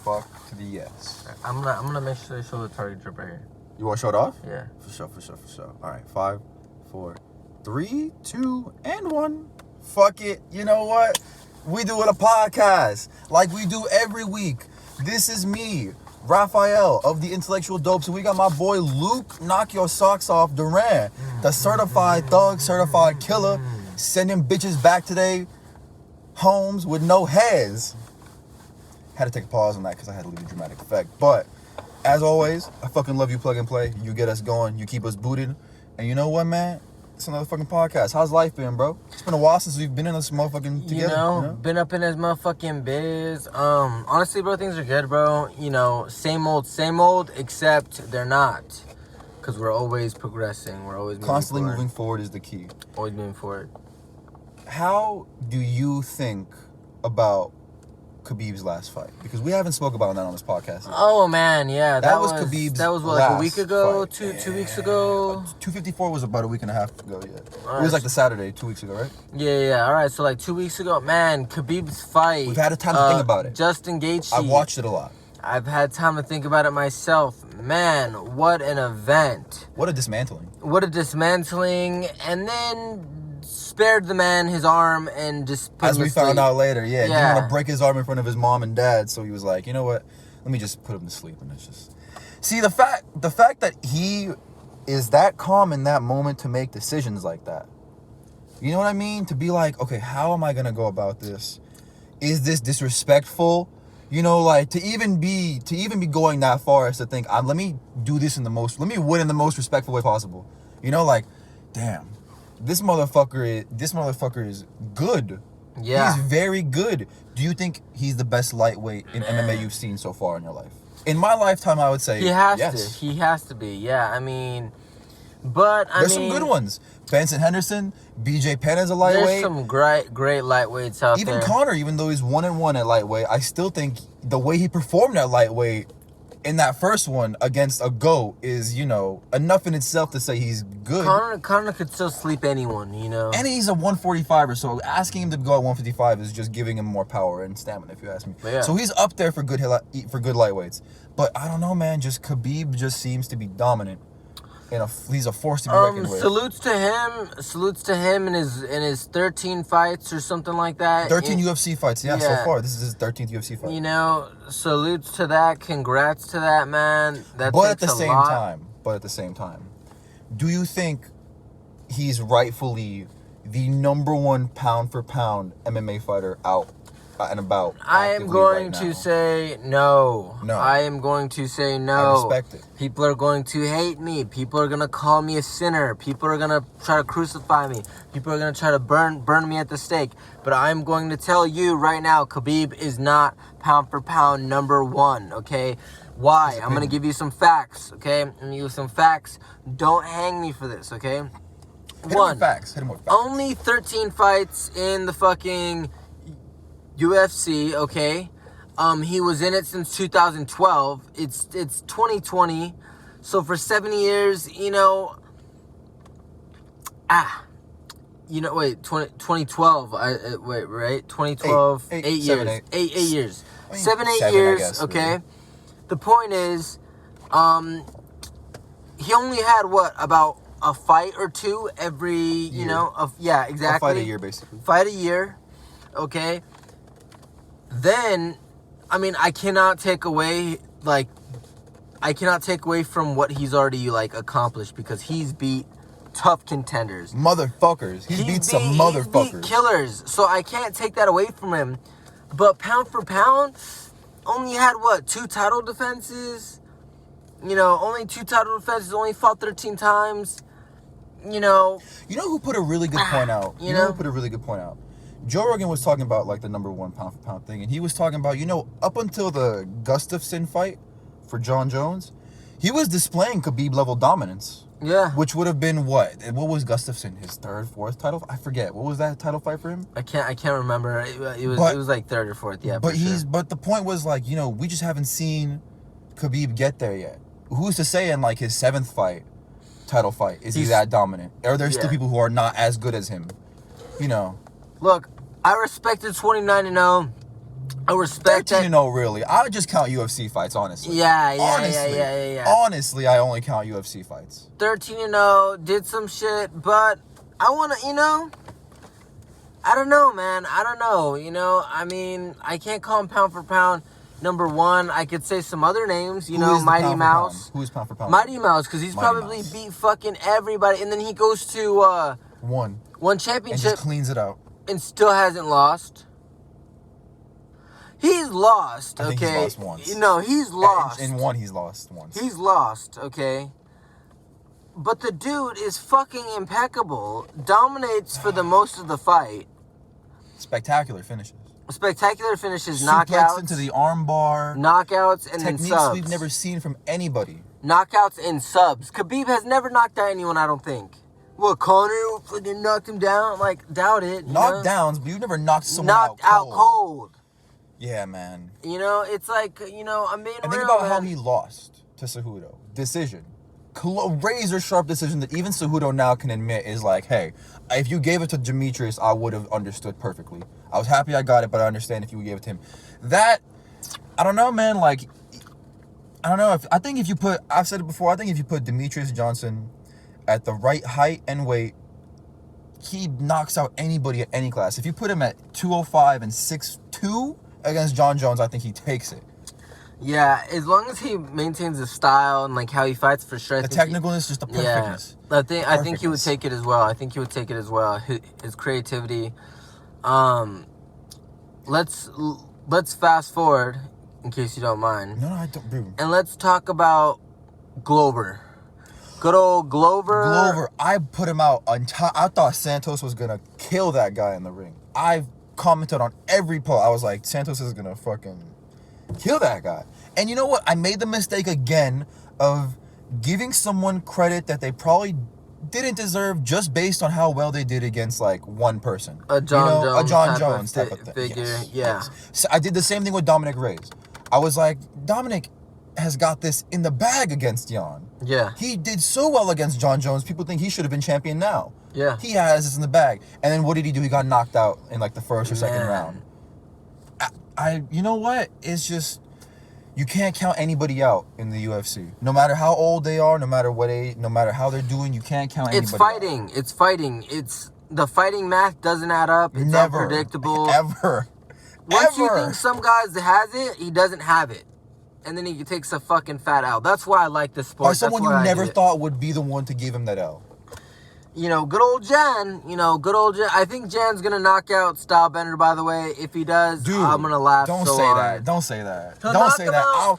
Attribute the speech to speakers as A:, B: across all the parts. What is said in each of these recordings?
A: fuck to the yes.
B: I'm gonna make sure they show the target drip right here.
A: You want to show it off?
B: Yeah.
A: For sure. All right, 5, 4, 3, 2, and 1. Fuck it. You know what? We doing a podcast like we do every week. This is me, Raphael of the Intellectual Dopes, and we got my boy Luke, knock your socks off, Duran, the certified thug, certified killer, sending bitches back to their homes with no heads. Had to take a pause on that because I had to leave a dramatic effect. But as always, I fucking love you, Plug and Play. You get us going, you keep us booted, and you know what, man? It's another fucking podcast. How's life been, bro? It's been a while since we've been in this motherfucking together.
B: You know, been up in this motherfucking biz. Honestly, bro, things are good, bro. You know, same old, except they're not. Because we're always progressing. We're always
A: constantly moving forward is the key.
B: Always moving forward.
A: How do you think about Khabib's last fight? Because we haven't spoke about that on this podcast yet.
B: Oh man, yeah,
A: that was Khabib's.
B: That was what, like a week ago, two weeks ago.
A: 254 was about a week and a half ago. Yeah, it was like the Saturday 2 weeks ago, right?
B: Yeah. All right, so like 2 weeks ago, man, Khabib's fight.
A: We've had a time to think about it.
B: Justin Gaethje.
A: I've watched it a lot.
B: I've had time to think about it myself. Man, what an event!
A: What a dismantling!
B: And then spared the man his arm and just put
A: as we found out later, he didn't want to break his arm in front of his mom and dad, so he was like, you know what, let me just put him to sleep. And it's just, see, the fact that he is that calm in that moment to make decisions like that, you know what I mean, to be like, okay, how am I gonna go about this? Is this disrespectful? You know, like to even be going that far as to think, let me do this let me win in the most respectful way possible. You know, like, damn. This motherfucker is good.
B: Yeah.
A: He's very good. Do you think he's the best lightweight in MMA you've seen so far in your life? In my lifetime, I would say yes.
B: He has to be. Yeah, I mean, but
A: there's some good ones. Benson Henderson, BJ Penn is a lightweight.
B: There's some great lightweights out there.
A: Even Conor, even though he's 1-1 at lightweight, I still think the way he performed at lightweight in that first one against a GOAT is, you know, enough in itself to say he's good.
B: Conor could still sleep anyone, you know.
A: And he's a 145er, so asking him to go at 155 is just giving him more power and stamina, if you ask me.
B: Yeah.
A: So he's up there for good lightweights. But I don't know, man. Just Khabib just seems to be dominant. He's a force to be reckoned with.
B: Salutes to him in his 13 fights or something like that.
A: 13 UFC fights, so far. This is his 13th UFC fight.
B: You know, salutes to that. Congrats to that, man.
A: But at the same time, do you think he's rightfully the number one pound for pound MMA fighter out and about?
B: I am going to say no.
A: No.
B: I am going to say no.
A: I respect it.
B: People are going to hate me. People are going to call me a sinner. People are going to try to crucify me. People are going to try to burn me at the stake. But I'm going to tell you right now, Khabib is not pound for pound number one, okay? Why? I'm going to give you some facts, okay? I'm going to give you some facts. Don't hang me for this, okay?
A: Hit him with facts.
B: Only 13 fights in the fucking UFC, okay? He was in it since 2012. It's 2020. So for 7 years, you know... wait, 2012. Right? 2012,
A: eight
B: 8 years.
A: seven, eight.
B: 8 years.
A: I mean,
B: 7
A: years,
B: guess, okay?
A: Really.
B: The point is, he only had, about a fight or two every, you know... exactly.
A: A fight a year, basically.
B: Fight a year, okay? Then, I mean, I cannot take away from what he's already, accomplished, because he's beat tough contenders.
A: Motherfuckers. He's beat some motherfuckers.
B: He's beat killers. So I can't take that away from him. But pound for pound, only had, 2 title defenses? You know, only 2 title defenses, only fought 13 times. You know.
A: You know who put a really good point out? You know who put a really good point out? Joe Rogan was talking about, the number one pound for pound thing. And he was talking about, up until the Gustafsson fight for John Jones, he was displaying Khabib level dominance.
B: Yeah.
A: Which would have been what? What was Gustafsson? His third, fourth title? I forget. What was that title fight for him?
B: I can't remember. It was like third or fourth, yeah.
A: But the point was we just haven't seen Khabib get there yet. Who's to say in his 7th title fight, is he that dominant? Are there still people who are not as good as him? You know.
B: Look, I respected 29-0. I respect
A: 13
B: that.
A: 0 really. I would just count UFC fights, honestly.
B: Yeah.
A: Honestly, I only count UFC fights.
B: 13-0, did some shit, but I want to, I don't know, man. I don't know. I mean, I can't call him pound for pound number one. I could say some other names, Mighty Mouse.
A: Who is pound for pound?
B: Mighty Mouse, because he's
A: Mighty
B: probably
A: Mouse.
B: beat fucking everybody. And then he goes to
A: One
B: championship
A: and just cleans it out.
B: and still hasn't lost. He's lost,
A: I think
B: okay?
A: he's lost once.
B: No, he's lost.
A: In one, he's lost once.
B: He's lost, okay? But the dude is fucking impeccable. Dominates for the most of the fight.
A: Spectacular finishes.
B: Spectacular finishes,
A: Suplex
B: knockouts.
A: into the armbar.
B: Knockouts and then
A: Techniques
B: subs.
A: we've never seen from anybody.
B: Knockouts and subs. Khabib has never knocked out anyone, I don't think. What, Conor fucking knocked him down? Like, doubt it.
A: Knockdowns, but you've never knocked someone
B: knocked out cold.
A: Yeah, man.
B: It's like, I'm being
A: And
B: real,
A: think about
B: man.
A: how he lost to Cejudo. Decision. Razor sharp decision that even Cejudo now can admit is like, hey, if you gave it to Demetrius, I would have understood perfectly. I was happy I got it, but I understand if you gave it to him. That, I don't know, man. Like, I don't know. I've said it before, I think if you put Demetrius Johnson at the right height and weight, he knocks out anybody at any class. If you put him at 205 and 6'2", against John Jones, I think he takes it.
B: Yeah, as long as he maintains his style and like how he fights, for sure.
A: The technicalness, just the perfectness.
B: Yeah, I think he would take it as well. His creativity. Let's fast forward, in case you don't mind.
A: No, I don't, bro.
B: And let's talk about Glover. Good old Glover.
A: Glover, I put him out on top. I thought Santos was gonna kill that guy in the ring. I've commented on every post. I was like, Santos is gonna fucking kill that guy. And you know what? I made the mistake again of giving someone credit that they probably didn't deserve just based on how well they did against like one person.
B: A John Jones
A: type of thing.
B: figure.
A: Yes,
B: Yeah.
A: yes. So I did the same thing with Dominic Reyes. I was like, Dominic has got this in the bag against Jan.
B: Yeah.
A: He did so well against John Jones. People think he should have been champion now.
B: Yeah.
A: He has this in the bag. And then what did he do? He got knocked out in like the first or second
B: Man.
A: round. You know what? It's just, you can't count anybody out in the UFC. No matter how old they are, no matter what age, no matter how they're doing, you can't count anybody out.
B: It's fighting. The fighting math doesn't add up. It's
A: Never.
B: unpredictable.
A: Ever.
B: Once you think some guys has it, he doesn't have it. And then he takes a fucking fat L. That's why I like this sport.
A: By someone you never thought would be the one to give him that L.
B: Good old Jan. I think Jan's going to knock out Stylebender, by the way. If he does,
A: Dude,
B: I'm going to laugh
A: don't
B: so
A: say
B: hard.
A: that. Don't say that.
B: He'll
A: Don't
B: knock
A: say
B: him
A: that.
B: out.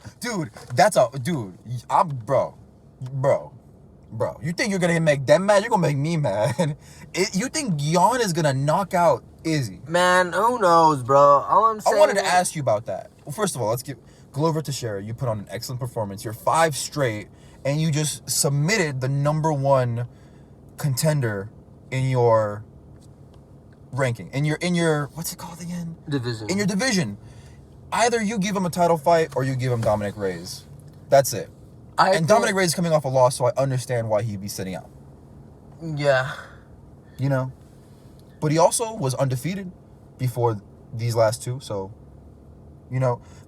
A: Bro. You think you're going to make them mad? You're going to make me mad. You think Jan is going to knock out Izzy?
B: Man, who knows, bro? All I'm saying
A: I wanted to ask you about that. Well, first of all, let's give Glover Teixeira. You put on an excellent performance. You're 5 straight, and you just submitted the number 1 contender in your ranking. In your what's it called again?
B: Division.
A: In your division. Either you give him a title fight or you give him Dominic Reyes. That's it. Dominic Reyes is coming off a loss, so I understand why he'd be sitting out.
B: Yeah.
A: But he also was undefeated before these last 2, so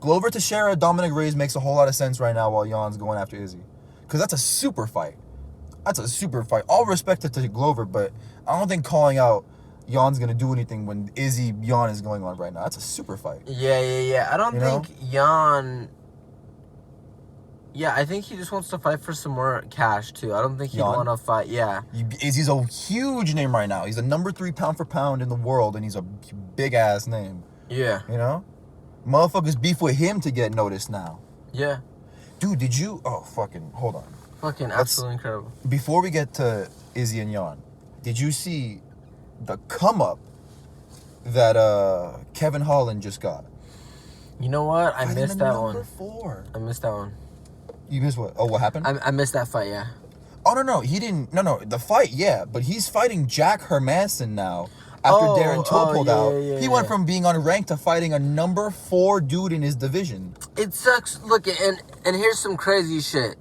A: Glover Teixeira, Dominic Reyes makes a whole lot of sense right now while Jan's going after Izzy. Because that's a super fight. All respect to Glover, but I don't think calling out Jan's going to do anything when Jan is going on right now. That's a super fight.
B: Yeah. I don't think Jan... Yeah, I think he just wants to fight for some more cash, too. I don't think he'd want to fight, yeah.
A: Izzy's a huge name right now. He's the number 3 pound for pound in the world, and he's a big-ass name.
B: Yeah.
A: Motherfuckers beef with him to get noticed now.
B: Yeah.
A: Dude, did you... Oh, fucking... Hold on.
B: Fucking absolutely incredible. Before
A: we get to Izzy and Jan, did you see the come-up that Kevin Holland just got?
B: You know what? I missed that one.
A: Number 4.
B: I missed that one.
A: You missed what? Oh, what happened?
B: I missed that fight, yeah.
A: Oh, no. He didn't... No. The fight, yeah. But he's fighting Jack Hermanson now. After Darren Till pulled out. He went from being unranked to fighting a number 4 dude in his division.
B: It sucks. Look, and here's some crazy shit.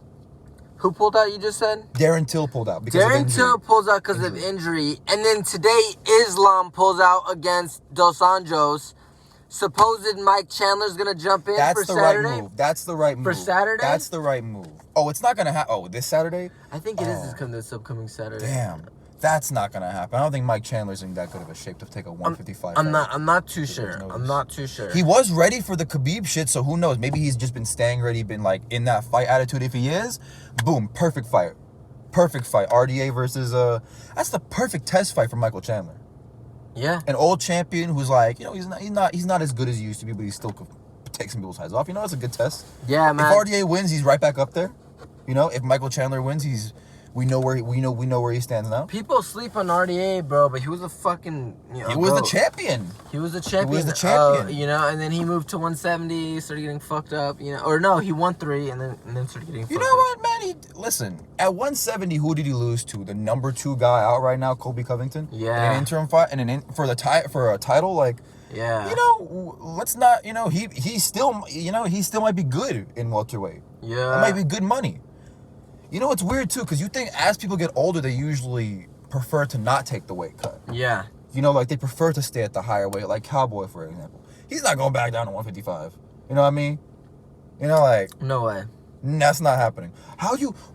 B: Who pulled out, you just said?
A: Darren Till pulled out because of injury.
B: Darren Till pulls out because of injury. And then today, Islam pulls out against Dos Anjos. supposed Mike Chandler's gonna jump in
A: That's
B: for
A: the
B: Saturday.
A: right move. That's the right move.
B: For Saturday?
A: That's the right move. Oh, it's not gonna happen. Oh, this Saturday?
B: I think it is this upcoming Saturday.
A: Damn. That's not gonna happen. I don't think Mike Chandler's in that good of a shape to take a 155.
B: I'm not too sure. I'm not too sure.
A: He was ready for the Khabib shit, so who knows? Maybe he's just been staying ready, been like in that fight attitude. If he is, boom, perfect fight. Perfect fight. RDA versus that's the perfect test fight for Michael Chandler.
B: Yeah.
A: An old champion who's like, you know, he's not as good as he used to be, but he still could take some people's heads off. You know, it's a good test.
B: Yeah, man.
A: If RDA wins, he's right back up there. You know, if Michael Chandler wins, we know where he stands now.
B: People sleep on RDA, bro, but he was a fucking
A: he was the champion.
B: He was the champion.
A: He was the champion.
B: You know, and then he moved to 170, started getting fucked up. You know, or no, he won 3 and then started getting.
A: You know what, man? Listen, at 170, who did he lose to? The number 2 guy out right now, Colby Covington.
B: Yeah.
A: In an interim fight and for a title, like.
B: Yeah.
A: You know, let's not. You know, he still. You know, he still might be good in welterweight.
B: Yeah.
A: That might be good money. You know, it's weird, too, because you think as people get older, they usually prefer to not take the weight cut.
B: Yeah.
A: You know, like, they prefer to stay at the higher weight, like Cowboy, for example. He's not going back down to 155. You know what I mean? You know, like...
B: No way.
A: That's not happening.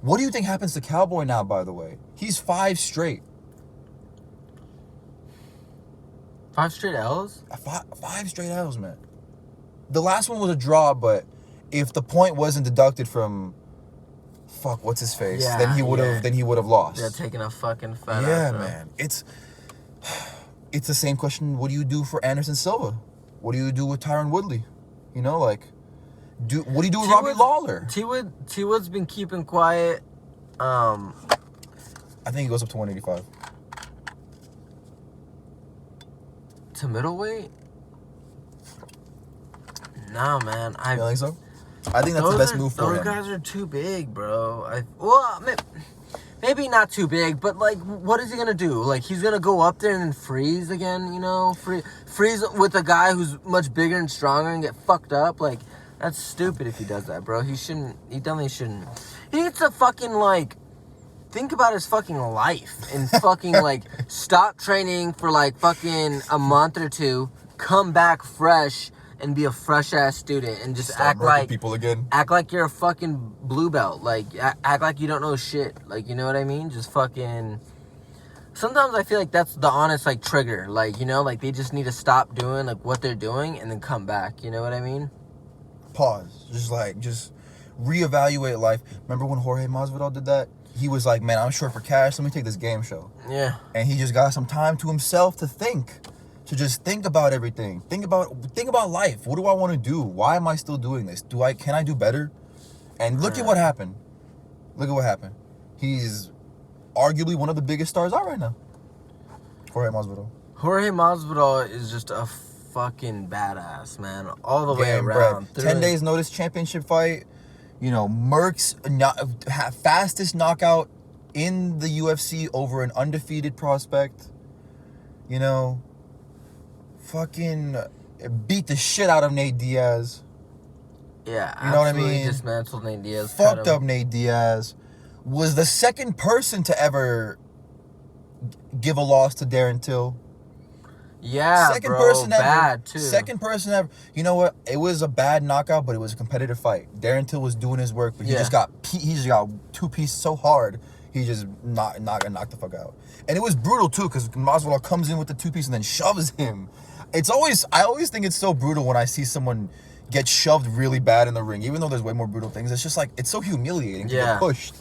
A: What do you think happens to Cowboy now, by the way? He's 5 straight.
B: 5 straight L's?
A: 5 straight L's, man. The last one was a draw, but if the point wasn't deducted from... Fuck, what's his face?
B: Yeah,
A: then he would have lost.
B: Yeah, taking a fucking fat
A: Yeah,
B: ass,
A: man. It's the same question. What do you do for Anderson Silva? What do you do with Tyron Woodley? You know, like, what do you do with Robbie Lawler?
B: T Wood's been keeping quiet.
A: I think he goes up to 185.
B: To middleweight? Nah, man.
A: You think so? I think that's the best move for him.
B: Those guys are too big, bro. Maybe not too big, but, like, what is he going to do? Like, he's going to go up there and then freeze again, you know? Freeze with a guy who's much bigger and stronger and get fucked up? Like, that's stupid if he does that, bro. He definitely shouldn't. He needs to fucking, like, think about his fucking life and fucking, like, stop training for, like, fucking a month or 2, come back fresh, and be a fresh ass student and just act like
A: people again.
B: Act like you're a fucking blue belt. Like act like you don't know shit. Like, you know what I mean? Just fucking. Sometimes I feel like that's the honest like trigger. Like, you know, like they just need to stop doing like what they're doing and then come back. You know what I mean?
A: Pause. Just reevaluate life. Remember when Jorge Masvidal did that? He was like, man, I'm short for cash. Let me take this game show.
B: Yeah.
A: And he just got some time to himself to think. To just think about everything. Think about life. What do I want to do? Why am I still doing this? Can I do better? And look at what happened. Look at what happened. He's arguably one of the biggest stars out right now. Jorge Masvidal.
B: Jorge Masvidal is just a fucking badass, man. All the way around.
A: 10 days notice championship fight. You know, Merck's fastest knockout in the UFC over an undefeated prospect. You know, fucking beat the shit out of Nate Diaz.
B: Yeah,
A: you know what I mean?
B: Dismantled Nate Diaz.
A: Fucked up Nate Diaz. Was the second person to ever give a loss to Darren Till.
B: Yeah,
A: Second
B: bro,
A: person ever.
B: bad too.
A: Second person ever. You know what? It was a bad knockout, but it was a competitive fight. Darren Till was doing his work, but he just got two pieces so hard. He just got knocked the fuck out. And it was brutal too, because Masvidal comes in with the 2-piece and then shoves him. I always think it's so brutal when I see someone get shoved really bad in the ring, even though there's way more brutal things. It's just like, it's so humiliating to get pushed.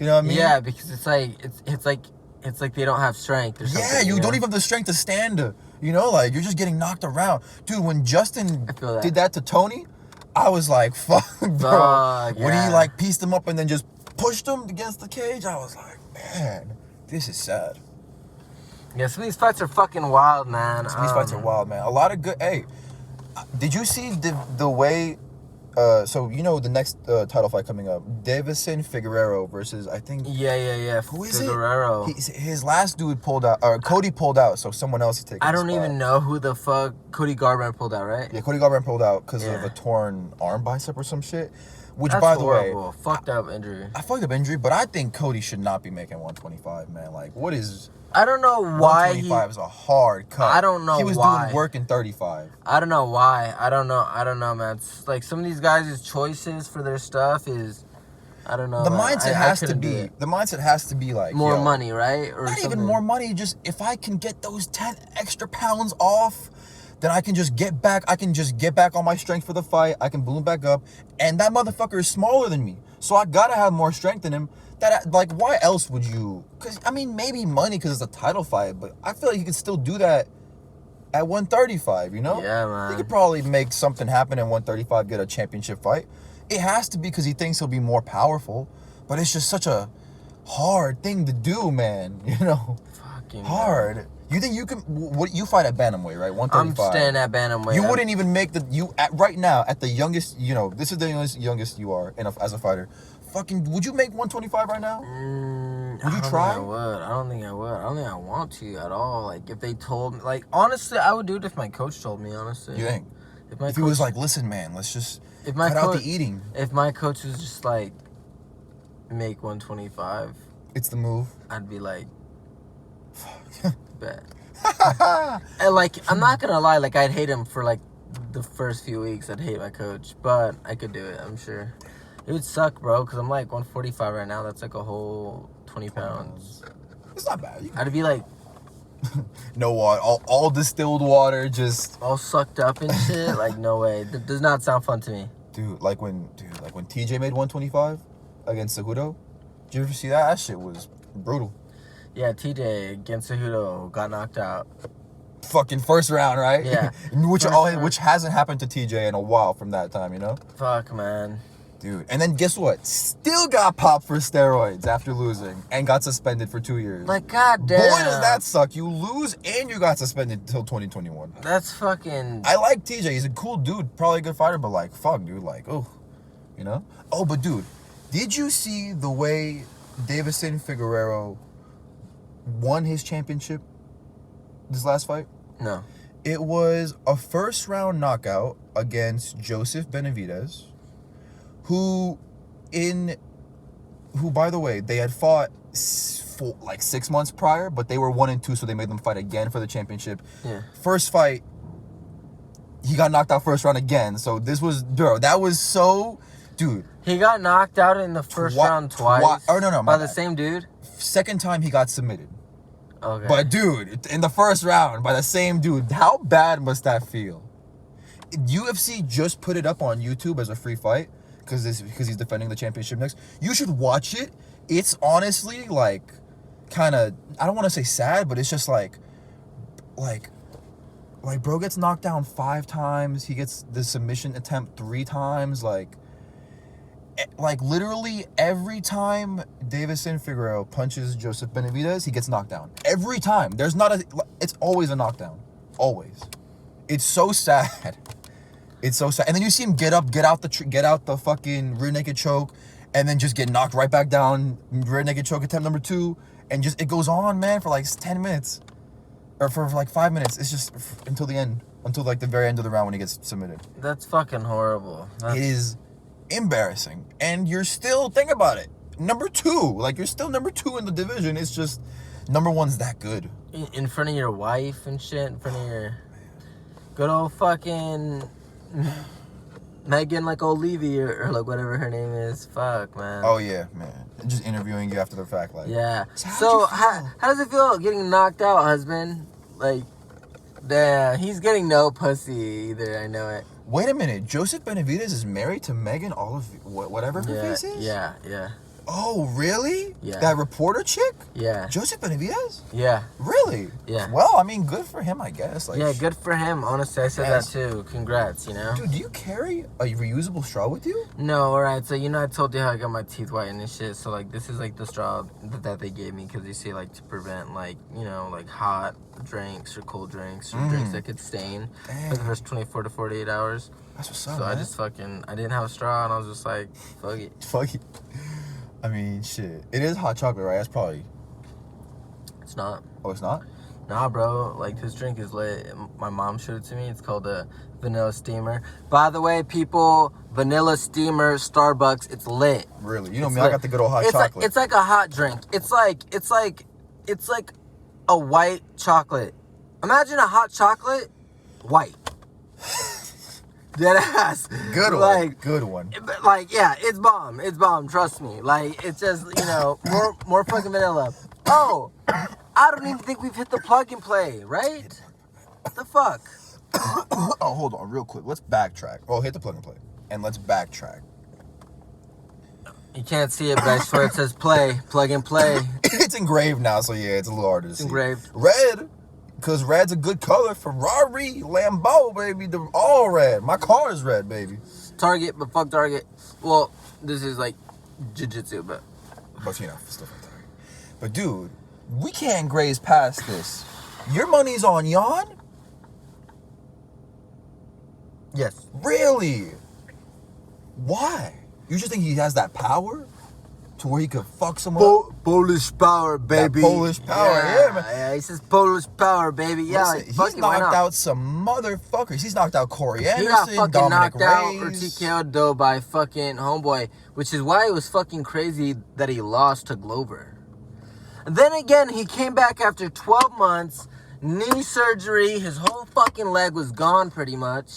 A: You know what I mean?
B: Yeah, because it's like they don't have strength or something.
A: Yeah, you don't even have the strength to stand. You know, like, you're just getting knocked around. Dude, when Justin did that to Tony, I was like, fuck, bro. When he, like, pieced him up and then just pushed him against the cage, I was like, man, this is sad.
B: Yeah, some of these fights are fucking wild, man.
A: Some of these fights are wild, man. A lot of good... Hey, did you see the way... so, you know the next title fight coming up. Davison Figueroa versus, I think...
B: Yeah.
A: Who is
B: Figueroa.
A: it? His last dude pulled out... Or Cody pulled out, so someone else is taking
B: I don't even know who the fuck... Cody Garbrandt pulled out, right?
A: Yeah, Cody Garbrandt pulled out because of a torn arm bicep or some shit. Which,
B: That's
A: by the
B: horrible.
A: way...
B: Fucked up injury.
A: I fucked up injury, but I think Cody should not be making 125, man. Like, what is...
B: I don't know why
A: 125 is a hard cut.
B: I don't know why.
A: He was doing work in 35.
B: I don't know why. I don't know, man. It's like some of these guys' choices for their stuff is, I don't know.
A: The
B: man.
A: mindset has to be like
B: more money, right? Or
A: not
B: something.
A: even more money. Just if I can get those 10 extra pounds off, then I can just get back. I can just get back on my strength for the fight. I can balloon back up. And that motherfucker is smaller than me, so I gotta have more strength than him. Like, why else would you? Because, I mean, maybe money because it's a title fight, but I feel like you could still do that at 135, you know?
B: Yeah, man.
A: He could probably make something happen at 135, get a championship fight. It has to be because he thinks he'll be more powerful, but it's just such a hard thing to do, man, you know?
B: Fucking
A: hard.
B: man.
A: You think you can, what you fight at bantamweight, right? 135.
B: I'm staying at bantamweight.
A: You wouldn't even make right now, at the youngest, you know, this is the youngest you are as a fighter. Fucking, would you make 125 right now? Would you try?
B: I don't think I would. I don't think I want to at all. Like, if they told me, like, honestly, I would do it if my coach told me, honestly.
A: You think? If he
B: coach,
A: was like, listen, man, let's just cut out the eating.
B: If my coach was just like, make 125.
A: It's the move.
B: I'd be like, bet. And, like, I'm not going to lie, like, I'd hate him for, like, the first few weeks. I'd hate my coach, but I could do it, I'm sure. It would suck, bro, because I'm like 145 right now. That's like a whole 20 pounds.
A: It's not bad.
B: I'd be like...
A: No water. All distilled water, just...
B: all sucked up and shit? Like, no way. That does not sound fun to me.
A: Dude, like when TJ made 125 against Cejudo. Did you ever see that? That shit was brutal.
B: Yeah, TJ against Cejudo got knocked out.
A: Fucking first round, right?
B: Yeah.
A: which hasn't happened to TJ in a while from that time, you know?
B: Fuck, man.
A: Dude, and then guess what? Still got popped for steroids after losing and got suspended for 2 years.
B: Like, goddamn.
A: Boy, does that suck. You lose and you got suspended until 2021.
B: That's fucking...
A: I like TJ. He's a cool dude. Probably a good fighter, but like, fuck, dude. Like, oh, you know? Oh, but dude, did you see the way Davison Figueiredo won his championship this last fight?
B: No.
A: It was a first round knockout against Joseph Benavidez, who, by the way, they had fought for like 6 months prior, but they were 1-2, so they made them fight again for the championship.
B: Yeah.
A: First fight, he got knocked out first round again. So this was, bro, that was so, dude.
B: He got knocked out in the first round twice.
A: No,
B: by the same dude.
A: Second time he got submitted.
B: Okay.
A: But dude, in the first round by the same dude, how bad must that feel? UFC just put it up on YouTube as a free fight because he's defending the championship next. You should watch it. It's honestly like kind of, I don't want to say sad, but it's just like bro gets knocked down 5 times. He gets the submission attempt 3 times. Like literally every time Davison Figueiredo punches Joseph Benavidez, he gets knocked down. Every time. It's always a knockdown. Always. It's so sad. It's so sad. And then you see him get out the fucking rear naked choke, and then just get knocked right back down, rear naked choke attempt number 2, and just, it goes on, man, for like 10 minutes. Or for like 5 minutes. It's just until the end. Until like the very end of the round when he gets submitted.
B: That's fucking horrible.
A: It is embarrassing. And you're still, think about it, number 2. Like, you're still number 2 in the division. It's just, number 1's that good.
B: In front of your wife and shit. In front of your good old fucking Megan, like O'Leary or like whatever her name is. Fuck, man.
A: Oh yeah, man. Just interviewing you after the fact, like.
B: Yeah. So how does it feel getting knocked out, husband? Like, damn, he's getting no pussy either. I know it.
A: Wait a minute. Joseph Benavidez is married to Megan whatever her face is?
B: Yeah.
A: Oh, really?
B: Yeah.
A: That reporter chick?
B: Yeah.
A: Joseph Benavidez?
B: Yeah.
A: Really?
B: Yeah.
A: Well, I mean, good for him, I guess. Like,
B: yeah, good for him. Honestly, I said that too. Congrats, you know?
A: Dude, do you carry a reusable straw with you?
B: No, alright. So, you know, I told you how I got my teeth whitened and shit. So, like, this is, like, the straw that they gave me because they say, like, to prevent, like, you know, like, hot drinks or cold drinks or drinks that could stain for the first 24 to 48 hours.
A: That's what's up,
B: So,
A: man.
B: I just I didn't have a straw and I was just like, fuck it.
A: Fuck it. I mean, shit. It is hot chocolate, right? That's probably...
B: It's not.
A: Oh, it's not?
B: Nah, bro. Like, this drink is lit. My mom showed it to me. It's called a vanilla steamer. By the way, people, vanilla steamer, Starbucks, it's lit.
A: Really? You know
B: it's
A: me,
B: lit.
A: I got the good old hot
B: it's
A: chocolate.
B: Like, it's like a hot drink. It's like a white chocolate. Imagine a hot chocolate, white. Dead ass.
A: Good one.
B: Like,
A: good one.
B: Like, yeah, it's bomb. It's bomb. Trust me. Like, it's just, more fucking vanilla. Oh, I don't even think we've hit the plug and play, right? What the fuck?
A: Oh, hold on, real quick. Let's backtrack. Oh, hit the plug and play, and let's backtrack.
B: You can't see it, but I swear it says play, plug and play.
A: It's engraved now, so yeah, it's a little harder to see.
B: It's engraved.
A: Red, because red's a good color. Ferrari, Lambo, baby. They're all red. My car is red, baby.
B: Target, but fuck Target. Well, this is like jiu-jitsu, but
A: stuff like that. But dude, we can't graze past this. Your money's on Jan?
B: yes.
A: Really? Why? You just think he has that power to where he could fuck someone up?
B: Polish power, baby.
A: That Polish power, yeah, man.
B: Yeah, he says Polish power, baby. Yeah,
A: Listen,
B: like,
A: he's
B: fuck it, why
A: knocked
B: not?
A: out some motherfuckers. He's knocked out Corey Anderson,
B: He got fucking
A: Dominic
B: knocked out or
A: Reyes.
B: TKO'd though by fucking homeboy, which is why it was fucking crazy that he lost to Glover. And then again, he came back after 12 months, knee surgery, his whole fucking leg was gone pretty much.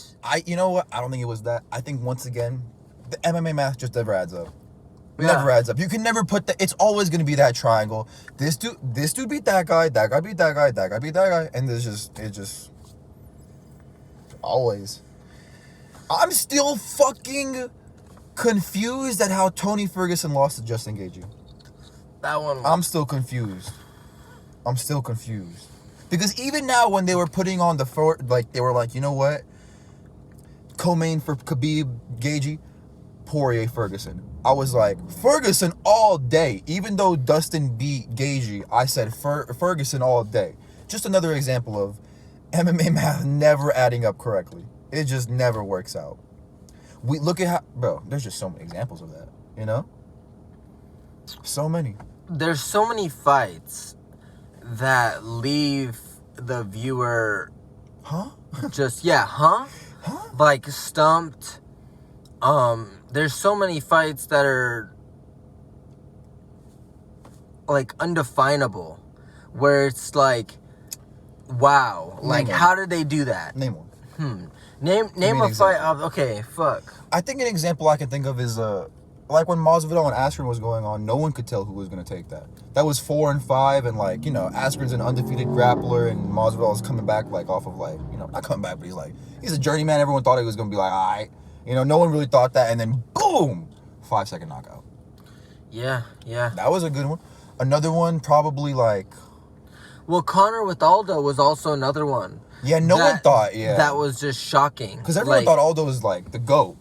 A: You know what? I don't think it was that. I think once again, the MMA math just never adds up.
B: Yeah.
A: Never adds up. You can never put that. It's always going to be that triangle. This dude beat that guy beat that guy, that guy beat that guy, and it just always. I'm still fucking confused at how Tony Ferguson lost to Justin Gaethje.
B: That one.
A: I'm still confused. Because even now, when they were putting on they were like, you know what? Co-main for Khabib, Gaethje, Poirier, Ferguson. I was like, Ferguson all day. Even though Dustin beat Gaethje, I said Ferguson all day. Just another example of MMA math never adding up correctly. It just never works out. We look at how, bro, there's just so many examples of that, you know? So many.
B: There's so many fights that leave the viewer just like stumped. There's so many fights that are like undefinable, where it's like, wow, like how did they do that?
A: Name one.
B: Name a fight of, okay, fuck.
A: I think an example I can think of is like when Masvidal and Askren was going on, no one could tell who was going to take that. That was 4 and 5, and like, Askren's an undefeated grappler, and Masvidal is coming back like off of like, not coming back, but he's a journeyman. Everyone thought he was going to be like, all right. No one really thought that, and then boom, 5-second knockout.
B: Yeah.
A: That was a good one. Another one probably like,
B: well, Conor with Aldo was also another one.
A: Yeah, no one thought,
B: that was just shocking.
A: Because everyone thought Aldo was like the GOAT.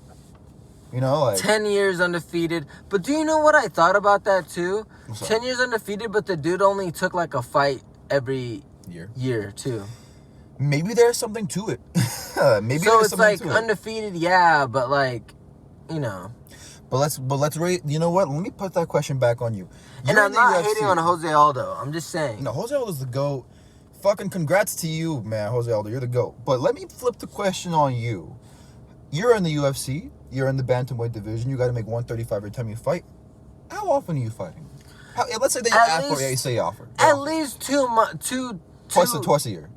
B: 10 years undefeated. But do you know what I thought about that too? 10 years undefeated, but the dude only took like a fight every year too.
A: Maybe there's something to it. Maybe
B: so
A: there's
B: it's
A: something
B: like
A: to it.
B: undefeated, yeah, but like,
A: But let's rate. You know what? Let me put that question back on you.
B: And I'm not hating on Jose Aldo. I'm just saying.
A: No, Jose Aldo's the GOAT. Fucking congrats to you, man, Jose Aldo. You're the GOAT. But let me flip the question on you. You're in the UFC. You're in the bantamweight division. You got to make 135 every time you fight. How often are you fighting? Let's say that you ask for it. You say you offer.
B: At least
A: Twice a year.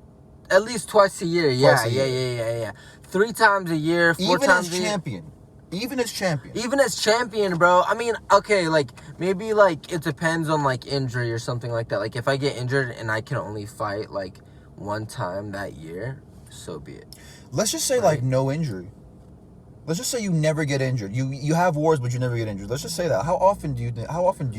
B: At least twice a year. Yeah. 3 times a year. 4 times a year.
A: Even as champion,
B: bro. I mean, okay, like, maybe, like, it depends on, like, injury or something like that. Like, if I get injured and I can only fight, like, 1 time that year, so be it.
A: Let's just say, like, no injury. Let's just say you never get injured. You have wars, but you never get injured. Let's just say that. How often do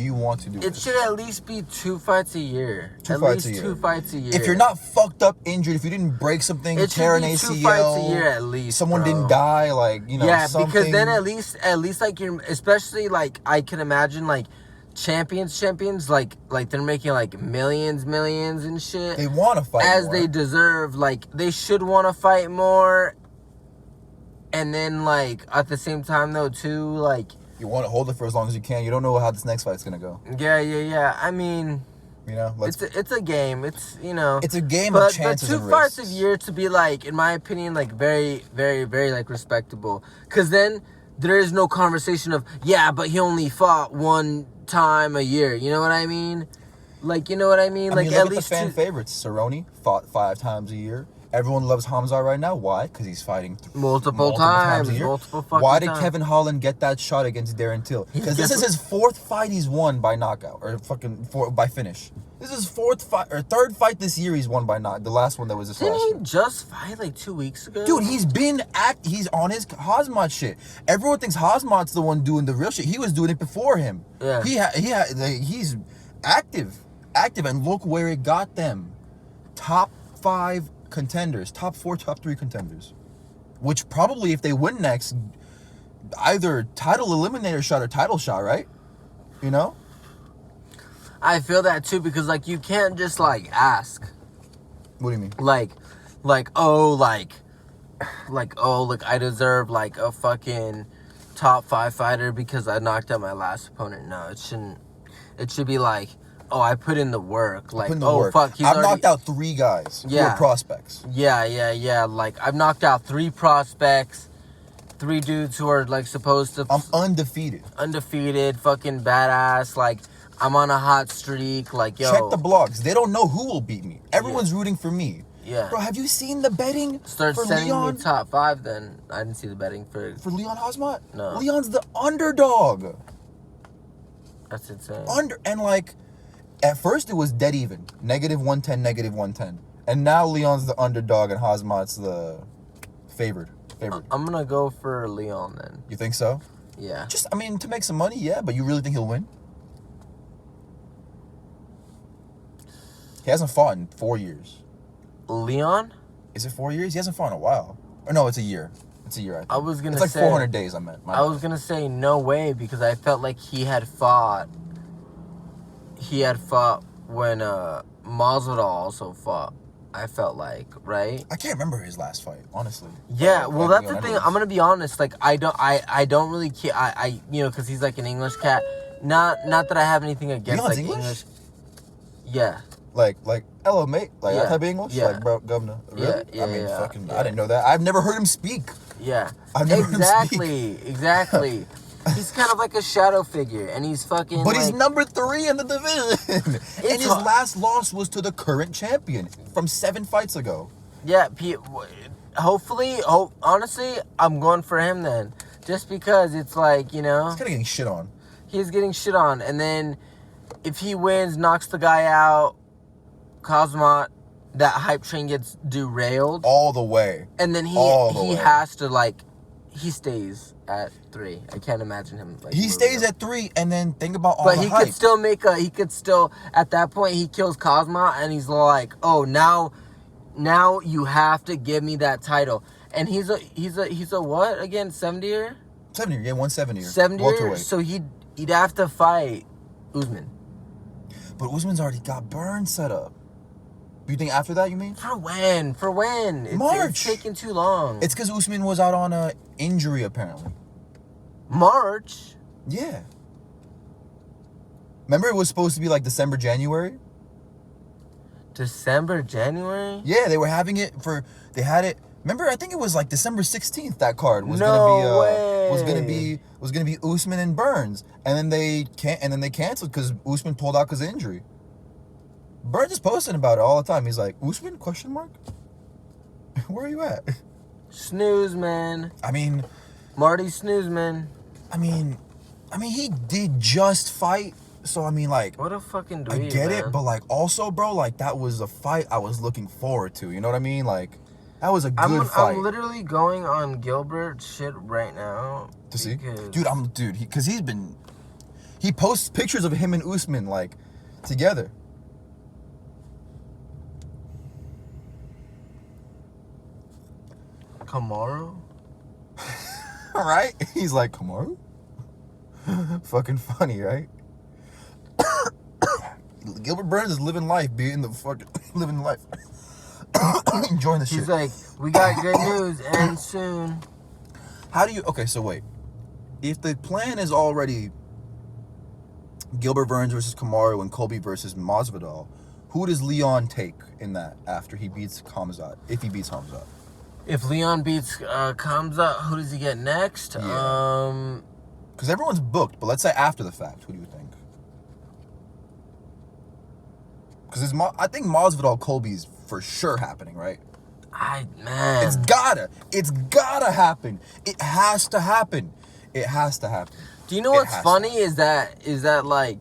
A: you want to do
B: it? It should at least be 2 fights a year.
A: 2 fights a year.
B: 2 fights a year.
A: If you're not fucked up injured, if you didn't break something, tear an ACL,
B: 2 fights a year at least.
A: Someone didn't die, like,
B: yeah,
A: something.
B: because then at least like you're, especially like I can imagine like champions, like they're making like millions and shit.
A: They want to fight
B: as
A: more.
B: They deserve. Like they should want to fight more. And then, like, at the same time, though, too, like...
A: You want to hold it for as long as you can. You don't know how this next fight's going to go.
B: Yeah. I mean... it's a game. It's,
A: It's a game of chances and risks.
B: But 2 fights a year to be, like, in my opinion, like, very, very, very, like, respectable. Because then there is no conversation of, yeah, but he only fought 1 time a year. You know what I mean? Like, you know what I mean?
A: I
B: Like,
A: mean,
B: at
A: look at
B: least
A: the fan favorites. Cerrone fought 5 times a year. Everyone loves Hamzat right now. Why? Because he's fighting
B: multiple times
A: a year.
B: multiple fucking
A: Why did
B: times.
A: Kevin Holland get that shot against Darren Till? Because this is his 4th fight he's won by knockout or by finish. This is his 4th fight or 3rd fight this year he's won by knockout. The last one that was this last year.
B: Didn't he just fight like 2 weeks ago?
A: Dude, he's on his Hazmat shit. Everyone thinks Hazmat's the one doing the real shit. He was doing it before him.
B: Yeah.
A: He's active, and look where it got them. Top 5 contenders, top 4, top 3 contenders. Which probably, if they win next, either title eliminator shot or title shot, right? You know?
B: I feel that too, because like you can't just like ask.
A: What do you mean?
B: Like look, I deserve like a fucking top 5 fighter because I knocked out my last opponent. No, it shouldn't. It should be like, oh, I put in the work. Like, fuck,
A: I've knocked out 3 guys who are prospects.
B: Yeah. Like, I've knocked out 3 prospects, 3 dudes who are like supposed to.
A: I'm undefeated.
B: Fucking badass. Like, I'm on a hot streak. Like, yo.
A: Check the blogs. They don't know who will beat me. Everyone's rooting for me.
B: Yeah.
A: Bro, have you seen the betting
B: Start
A: for
B: sending
A: Leon?
B: me top 5 then. I didn't see the betting for
A: Leon Hazmat?
B: No.
A: Leon's the underdog.
B: That's insane.
A: And like, at first it was dead even. -110, -110. And now Leon's the underdog and Hazmat's the favored.
B: I'm gonna go for Leon then.
A: You think so?
B: Yeah.
A: I mean, to make some money, yeah, but you really think he'll win? He hasn't fought in 4 years.
B: Leon?
A: Is it 4 years? He hasn't fought in a while. Or no, it's a year. It's a year, I think.
B: I was gonna
A: It's like
B: say
A: 400 days, I meant.
B: I was gonna say no way, because I felt like he had fought when Masvidal also fought. I felt like, right?
A: I can't remember his last fight, honestly.
B: Yeah, well, that's the thing. I'm gonna be honest. Like, I don't really care. I you know, because he's like an English cat. Not that I have anything against
A: Leon's
B: like
A: English?
B: Yeah.
A: Like, hello, mate. Like,
B: Yeah.
A: that type of English?
B: Yeah.
A: Like, bro, governor. Really?
B: Yeah,
A: I mean,
B: yeah,
A: fucking,
B: yeah.
A: I didn't know that. I've never heard him speak.
B: Yeah.
A: I've never heard him speak.
B: Exactly. He's kind of like a shadow figure, and he's fucking.
A: But
B: like,
A: he's number 3 in the division. And his last loss was to the current champion from 7 fights ago.
B: Yeah, honestly, I'm going for him then. Just because it's like, you know.
A: He's kind of getting shit on.
B: He's getting shit on. And then if he wins, knocks the guy out, Kazmat, that hype train gets derailed.
A: All the way.
B: And then he
A: way.
B: has to, like, he stays at 3. I can't imagine him. Like,
A: He stays at 3, and then think about all
B: but
A: the
B: he
A: hype.
B: could still, at that point, he kills Kazma, and he's like, oh, now you have to give me that title. And he's a what again? 70er?
A: 70er, yeah, 170er.
B: 70er.
A: Welterweight.
B: So he'd have to fight Usman.
A: But Usman's already got Burn set up. You think after that, you mean?
B: For when?
A: March.
B: It's taking too long.
A: It's because Usman was out on a injury, apparently.
B: March?
A: Yeah. Remember it was supposed to be like December, January?
B: December, January?
A: Yeah, they were having it they had it. Remember, I think it was like December 16th. That card was gonna be Usman and Burns, and then they canceled because Usman pulled out because of injury. Burns is posting about it all the time. He's like, Usman? Question mark? Where are you at?
B: Snooze, man.
A: I mean,
B: Marty Snooze, man.
A: I mean, he did just fight. So, I mean, like,
B: What a fucking dweeb,
A: I get
B: man.
A: it, but, like, also, bro, like, that was a fight I was looking forward to. You know what I mean? Like, that was a good fight.
B: I'm literally going on Gilbert's shit right now.
A: To see? Because he posts pictures of him and Usman, like, together.
B: Kamaru?
A: Right? He's like, Kamaru? Fucking funny, right? Gilbert Burns is living life, living life. Enjoying the shit.
B: He's like, we got good news, and soon.
A: Okay, so wait. If the plan is already Gilbert Burns versus Kamaru and Colby versus Masvidal, who does Leon take in that after he beats Hamzat? If he beats Hamzat.
B: If Leon beats Kamzat, who does he get next?
A: Yeah. Because everyone's booked, but let's say after the fact, who do you think? Because I think Masvidal Colby's for sure happening, right?
B: Man.
A: It's gotta happen. It has to happen. It has to happen.
B: Do you know what's funny is that like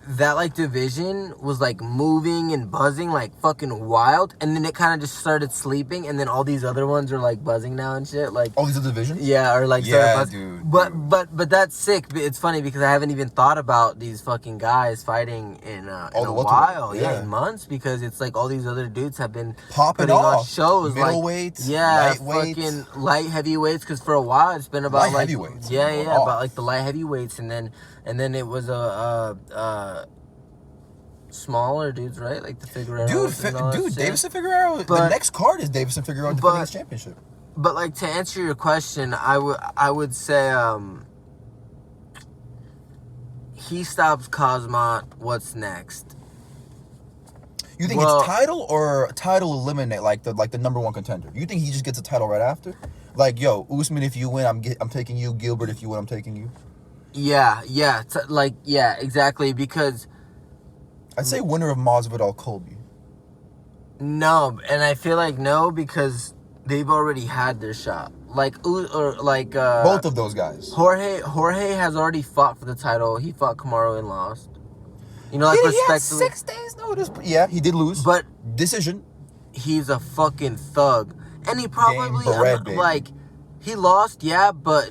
B: that like division was like moving and buzzing like fucking wild, and then it kind of just started sleeping, and then all these other ones are like buzzing now and shit. Like
A: all these other divisions.
B: Yeah, or like
A: dude.
B: But that's sick. It's funny because I haven't even thought about these fucking guys fighting in a while. Yeah, in months, because it's like all these other dudes have been
A: popping
B: putting
A: off
B: on shows
A: middleweights,
B: fucking light heavyweights. Because for a while it's been about
A: light heavyweights.
B: About like the light heavyweights, and then it was smaller dudes, right? Like the Figueroa.
A: Dude, Davison Figueroa. The next card is Davison Figueroa defending his championship.
B: But like, to answer your question, I would say he stops Cosmot. What's next?
A: You think it's title or title eliminate, like the number one contender? You think he just gets a title right after? Like, yo, Usman, if you win, I'm taking you. Gilbert, if you win, I'm taking you.
B: Yeah, exactly. Because
A: I'd say winner of Masvidal Colby.
B: No, and I feel like no, because they've already had their shot. Like
A: both of those guys.
B: Jorge has already fought for the title. He fought Kamaru and lost. You know, like respectfully.
A: He had 6 days notice. Yeah, he did lose.
B: But
A: decision.
B: He's a fucking thug, and he probably he lost. Yeah, but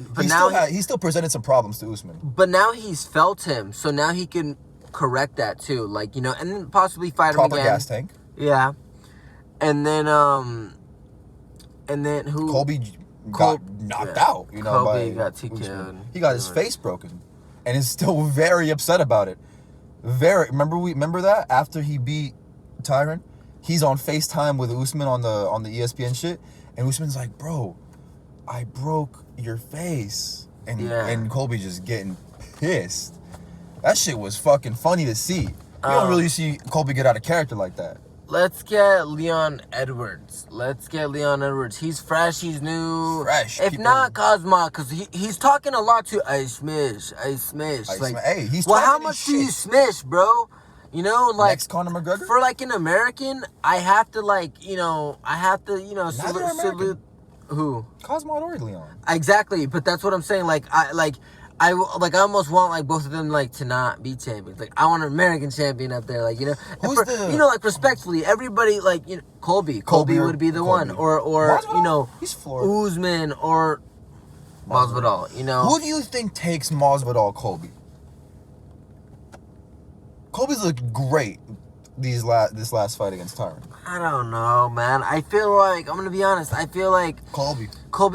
A: he still presented some problems to Usman.
B: But now he's felt him, so now he can correct that too. Like, you know, and then possibly fight him again.
A: Proper gas tank.
B: Yeah, and then who?
A: Colby got knocked out. You know,
B: Colby got TKO'd.
A: He got his face broken, and is still very upset about it. Remember that after he beat Tyron, he's on FaceTime with Usman on the ESPN shit, and Usman's like, "Bro, I broke your face," and Colby just getting pissed. That shit was fucking funny to see. You don't really see Colby get out of character like that.
B: Let's get Leon Edwards. He's fresh. He's new. If not Cosmo, because he's talking a lot to I smash. Like,
A: hey, he's
B: well, how much do you smash, bro? You know, like
A: next Conor McGregor.
B: For like an American, I have to salute who?
A: Cosmo or Leon.
B: Exactly, but that's what I'm saying. I almost want like both of them like to not be champions. Like, I want an American champion up there. Like, you know, like respectfully, everybody, like, you know, Colby would be the one, or
A: Masvidal?
B: You know,
A: he's floored.
B: Usman or Masvidal. You know,
A: who do you think takes Masvidal Colby? Colby's looked great this last fight against Tyron.
B: I don't know, man. I feel like, I'm gonna be honest, I feel like Colby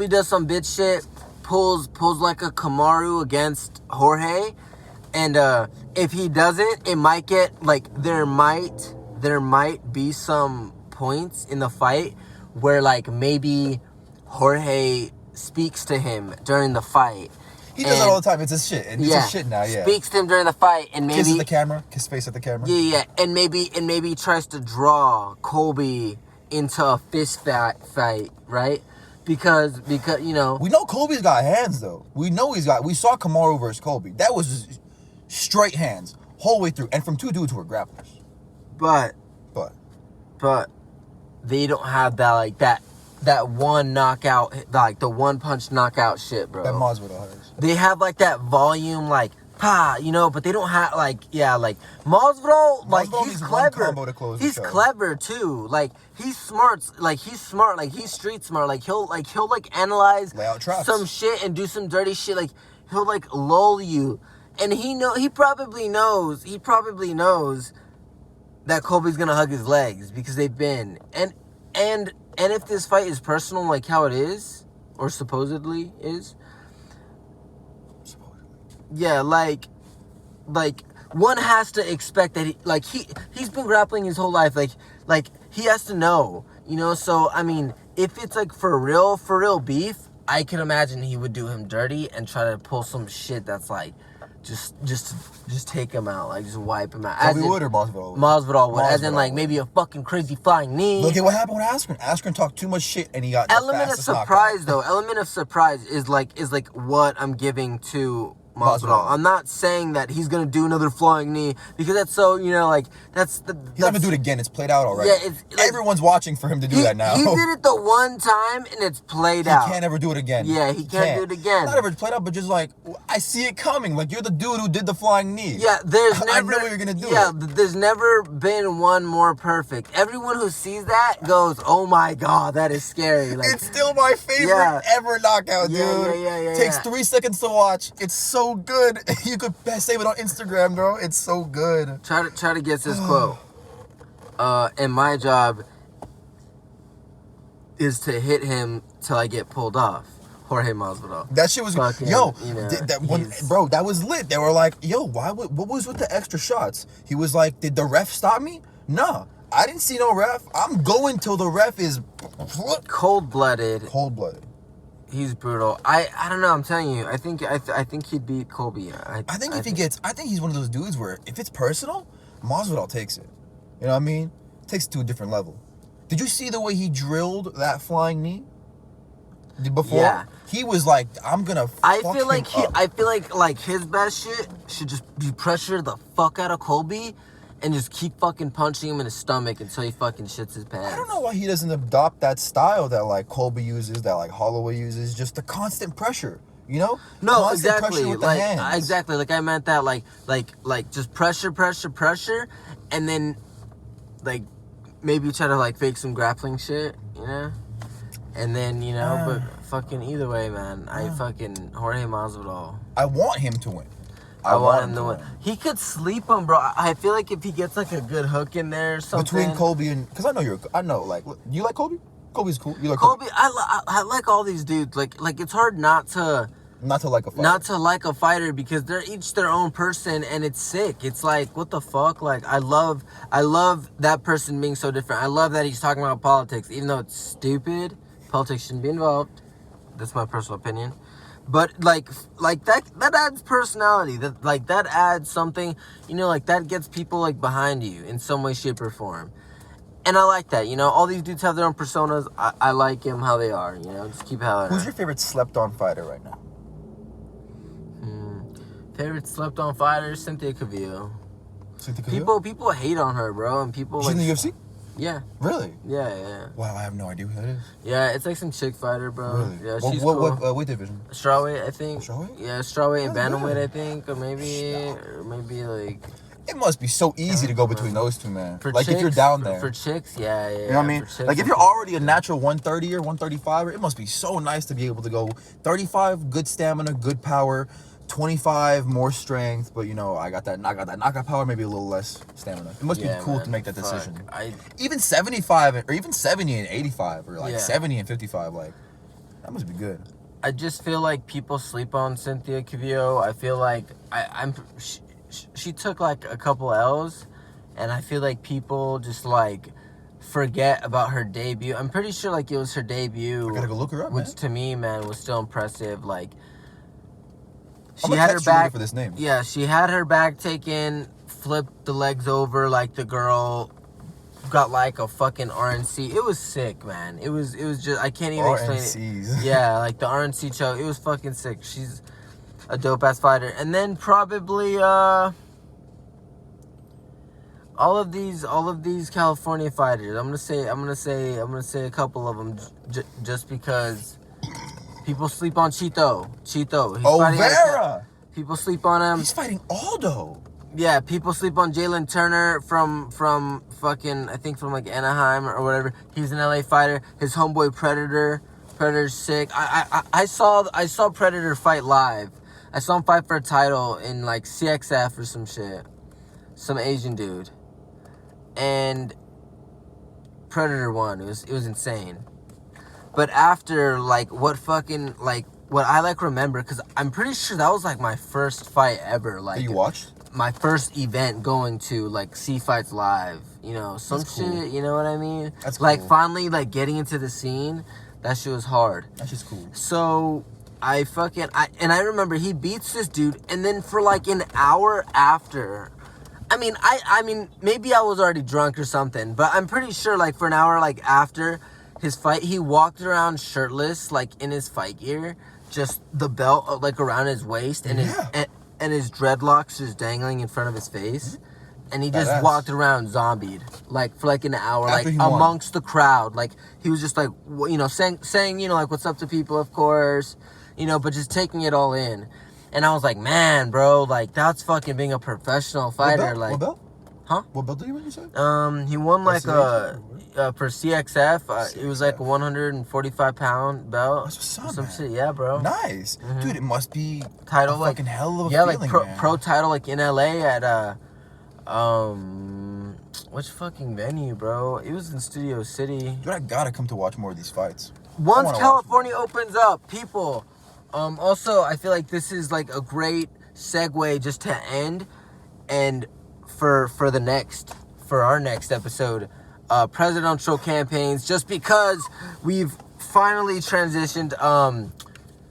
B: does some bitch shit. Pulls like a Kamaru against Jorge, and if he doesn't, it might get like there might be some points in the fight where like maybe Jorge speaks to him during the fight.
A: He does that all the time. It's his shit. And it's his shit now. Yeah.
B: Speaks to him during the fight, and maybe
A: kisses the camera, kiss face at the camera.
B: Yeah, and maybe tries to draw Colby into a fist fight, right? Because you know,
A: we know Colby's got hands though. We saw Kamaru versus Colby. That was just straight hands whole way through, and from two dudes who were grapplers.
B: But they don't have that one knockout, like the one punch knockout shit, bro.
A: That Masvidal has.
B: They have like that volume, like you know, but they don't have like Masvidal, like he's clever. He's clever too. Like he's smart. Like he's street smart. Like he'll analyze some shit and do some dirty shit. Like he'll like lull you, and he probably knows that Colby's gonna hug his legs because they've been and if this fight is personal, like how it is or supposedly is. Yeah, like one has to expect that he's been grappling his whole life. Like he has to know, you know. So I mean, if it's like for real beef, I can imagine he would do him dirty and try to pull some shit that's like just take him out, like just wipe him out.
A: Colby would or Masvidal would?
B: Masvidal would, as in like maybe a fucking crazy flying knee.
A: Look at what happened with Askren. Askren talked too much shit and he got
B: element of surprise though. Element of surprise is like what I'm giving to Masvidal. I'm not saying that he's gonna do another flying knee because that's so, you know, like that's the.
A: He's not gonna do it again. It's played out already.
B: Yeah, it's like,
A: everyone's watching for him to do that now.
B: He did it the one time and it's played out.
A: He can't ever do it again.
B: Yeah, he can't do it again.
A: Not ever played out, but just like I see it coming. Like you're the dude who did the flying knee.
B: Yeah, there's never.
A: I know you're gonna do it.
B: Yeah, there's never been one more perfect. Everyone who sees that goes, "Oh my god, that is scary." Like,
A: it's still my favorite ever knockout, dude.
B: Yeah.
A: Takes 3 seconds to watch. It's so good. You could save it on Instagram, bro. It's so good.
B: Try to guess this quote. And my job is to hit him till I get pulled off. Jorge Masvidal.
A: That shit was
B: fucking,
A: yo.
B: You know,
A: bro, that was lit. They were like, yo, what was with the extra shots? He was like, did the ref stop me? Nah, I didn't see no ref. I'm going till the ref is
B: cold-blooded.
A: Cold-blooded.
B: He's brutal. I don't know. I'm telling you. I think he'd beat Colby.
A: I think he's one of those dudes where if it's personal, Masvidal takes it. You know what I mean? Takes it to a different level. Did you see the way he drilled that flying knee? Before?
B: Yeah.
A: He was like, I'm gonna
B: I feel like his best shit should just be pressure the fuck out of Colby and just keep fucking punching him in his stomach until he fucking shits his pants.
A: I don't know why he doesn't adopt that style that like Colby uses, that like Holloway uses, just the constant pressure. You know?
B: No,
A: constant
B: exactly.
A: Pressure with the
B: like
A: hands.
B: exactly. Like I meant that like just pressure, and then like maybe try to like fake some grappling shit, you know? And then, you know, but fucking either way, man. I fucking Jorge Masvidal.
A: I want him to win.
B: I want him to win. He could sleep him, bro. I feel like if he gets like a good hook in there or something.
A: Between Colby and, because I know, like, you like Colby? Colby's cool. You like Colby?
B: I like all these dudes. Like it's hard not to
A: like a fighter.
B: Not to like a fighter because they're each their own person and it's sick. It's like, what the fuck? Like I love that person being so different. I love that he's talking about politics, even though it's stupid. Politics shouldn't be involved. That's my personal opinion. But like that adds personality. That adds something, you know, like that gets people like behind you in some way, shape, or form. And I like that, you know. All these dudes have their own personas. I like them how they are, you know. Just keep how they are.
A: Who's your favorite slept-on fighter right now?
B: Favorite slept-on fighter? Cynthia Calvillo.
A: Cynthia Calvillo?
B: People hate on her, bro, and people
A: She's
B: like.
A: in the UFC?
B: Yeah.
A: Really?
B: Yeah.
A: Wow, I have no idea who that is.
B: Yeah, it's like some chick fighter, bro.
A: Really?
B: Yeah, she's
A: what,
B: cool.
A: What weight division?
B: Strawweight, I think.
A: Strawweight?
B: Yeah, strawweight and
A: That's
B: bantamweight,
A: good.
B: I think, or maybe like.
A: It must be so easy to go between those two, man.
B: For
A: like
B: chicks,
A: if you're down there.
B: For chicks, yeah.
A: You know what I mean? Like if you're already a natural 130 or 135er, it must be so nice to be able to go 35, good stamina, good power, 25, more strength, but you know, I got that knockout power, maybe a little less stamina. It must be cool, man, to make that decision. Even 75 or even 70 and 85 or like 70 and 55, like that must be good.
B: I just feel like people sleep on Cynthia Calvillo. I feel like she took like a couple L's, and I feel like people just like forget about her debut. I'm pretty sure like it was her debut.
A: I gotta go look her up,
B: which
A: man.
B: To me, man, was still impressive. Like
A: I'm
B: she had her back
A: for this name.
B: Yeah, she had her back taken, flipped the legs over like the girl got like a fucking RNC. It was sick, man. It was just I can't even explain it. Yeah, like the RNC choke. It was fucking sick. She's a dope ass fighter. And then probably all of these California fighters. I'm gonna say a couple of them just because people sleep on Chito. He's
A: Vera.
B: People sleep on him.
A: He's fighting Aldo.
B: Yeah, people sleep on Jalen Turner from fucking, I think from like Anaheim or whatever. He's an LA fighter. His homeboy Predator's sick. I saw Predator fight live. I saw him fight for a title in like CXF or some shit. Some Asian dude. And Predator won. It was insane. But after like what I like remember, because I'm pretty sure that was like my first fight ever. Like
A: that you watched?
B: My first event going to like see fights live, you know, some
A: That's
B: shit,
A: cool.
B: You know what I mean?
A: That's
B: like
A: cool.
B: Finally like getting into the scene, that shit was hard.
A: That's just cool.
B: So I remember he beats this dude, and then for like an hour after, I mean maybe I was already drunk or something, but I'm pretty sure like for an hour like after his fight, he walked around shirtless like in his fight gear, just the belt like around his waist and his dreadlocks just dangling in front of his face. And he just walked around zombied, like, for, like, an hour,
A: After
B: like,
A: he won.
B: amongst the crowd. Like, he was just, like, you know, saying, you know, like, what's up to people, of course, you know, but just taking it all in. And I was like, man, bro, like, that's fucking being a professional fighter.
A: What belt?
B: Huh?
A: What belt did he win, you said?
B: He won, like,
A: for
B: CXF, it was, like, a 145-pound belt.
A: That's what's up,
B: Some
A: man.
B: shit, yeah, bro.
A: Nice. Dude, it must be
B: Title,
A: a
B: like,
A: fucking hell of a
B: yeah,
A: feeling,
B: like,
A: man.
B: pro title, like, in LA at, which fucking venue, bro? It was in Studio City.
A: Dude, I gotta come to watch more of these fights.
B: Once California opens up, people. Also, I feel like this is like a great segue just to end, and for our next episode, presidential campaigns. Just because we've finally transitioned.